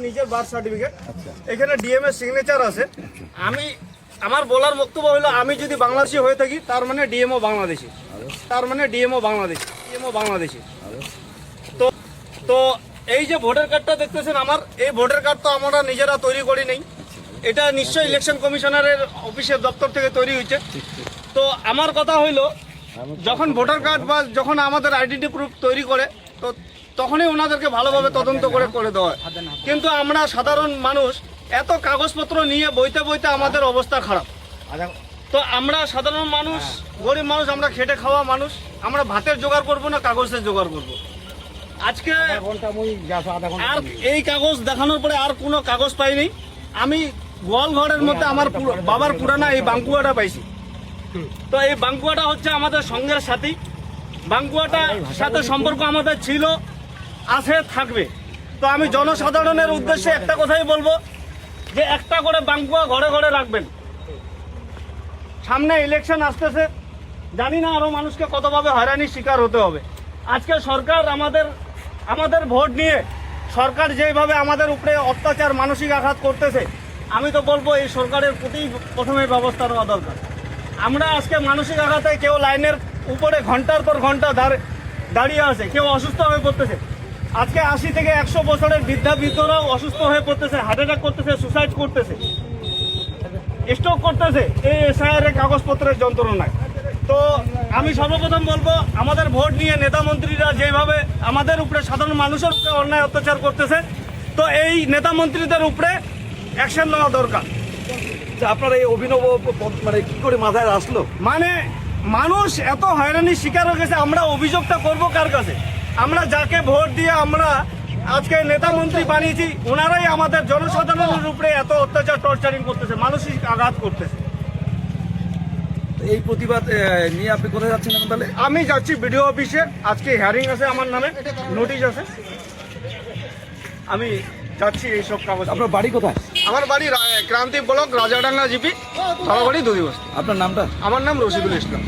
নিজের birth certificate, এখানে DM এর সিগনেচার আছে। আমার বলার বক্তব্য হলো, আমি যদি বাংলাদেশি হয়ে থাকি তার মানে ডিএমও বাংলাদেশি, তার মানে ডিএমও বাংলাদেশি। তো তো এই যে ভোটার কার্ডটা দেখতেছেন আমার, এই ভোটার কার্ড তো আমরা নিজেরা তৈরি করি নেই, এটা নিশ্চয়ই ইলেকশন কমিশনারের অফিসের দপ্তর থেকে তৈরি হয়েছে। তো আমার কথা হইলো, যখন ভোটার কার্ড বা যখন আমাদের আইডেন্টি প্রুফ তৈরি করে, তো তখনই ওনাদেরকে ভালোভাবে তদন্ত করে দেওয়া হয়। কিন্তু আমরা সাধারণ মানুষ এত কাগজপত্র নিয়ে বইতে বইতে আমাদের অবস্থা খারাপ। তো আমরা সাধারণ মানুষ, গরিব মানুষ, আমরা খেটে খাওয়া মানুষ, আমরা ভাতের জোগাড় করবো না কাগজের জোগাড় করবো। আজকে আর এই কাগজ দেখানোর পরে আর কোনো কাগজ পাইনি। আমি গোয়াল ঘরের মধ্যে আমার বাবার পুরানা এই বাঙ্কুয়াটা পাইছি। তো এই বাঙ্কুয়াটা হচ্ছে আমাদের সঙ্গের সাথী, বাঙ্কুয়াটার সাথে সম্পর্ক আমাদের ছিল, আছে, থাকবে। তো আমি জনসাধারণের উদ্দেশ্যে একটা কথাই বলবো, যে একটা করে বাঙ্কুয়া ঘরে ঘরে রাখবেন। সামনে ইলেকশন আসতেছে, জানি না আরো মানুষকে কতভাবে হয়রানির শিকার হতে হবে। আজকে সরকার আমাদের ভোট নিয়ে সরকার যেভাবে আমাদের উপরে অত্যাচার, মানসিক আঘাত করতেছে, আমি তো বলবো এই সরকারের প্রতি প্রথমে ব্যবস্থা নেওয়া দরকার। আমরা আজকে মানসিক আঘাতে কেউ লাইনের উপরে ঘন্টার পর ঘন্টা দাঁড়িয়ে আছে, কেউ অসুস্থ হয়ে পড়তেছে। আজকে 80 থেকে 100 বছরের বৃদ্ধরাও অসুস্থ হয়ে পড়তেছে, হার্ট অ্যাটাক করতেছে, সুসাইড করতেছে, স্ট্রোক করতেছে এই এসআইআর কাগজপত্রের যন্ত্রণায়। তো আমি সর্বপ্রথম বলবো, আমাদের ভোট নিয়ে নেতা মন্ত্রীরা যেভাবে আমাদের উপরে, সাধারণ মানুষের উপরে অন্যায় অত্যাচার করতেছে, তো এই নেতা মন্ত্রীদের উপরে অ্যাকশন নেওয়া দরকার। আপনার এই অভিনব মানে কি করে মাথায় আসলো? মানে মানুষ এত হয়রানির শিকার হয়ে গেছে, আমরা অভিযোগটা করব কার কাছে? আমরা যাকে ভোট দিয়ে আমরা আজকে নেতা মন্ত্রী বানিয়েছি, ওনারাই আমাদের জনসাধারণের উপরে এত অত্যাচার, টর্চারিং করতেছে, মানসিক আঘাত করতেছে। এই প্রতিবাদ নিয়ে আপনি কোথায় যাচ্ছেন এখন তাহলে? আমি যাচ্ছি বিডিও অফিসে, আজকে হিয়ারিং আছে, আমার নামে নোটিশ আছে, আমি যাচ্ছি এইসব কাগজ। আপনার বাড়ি কোথায়? আমার বাড়ি ক্রান্তি ব্লক, রাজাডাঙ্গা জিপি, বাড়ি দুদিবস্তি। আপনার নামটা? আমার নাম রশিদুল ইসলাম।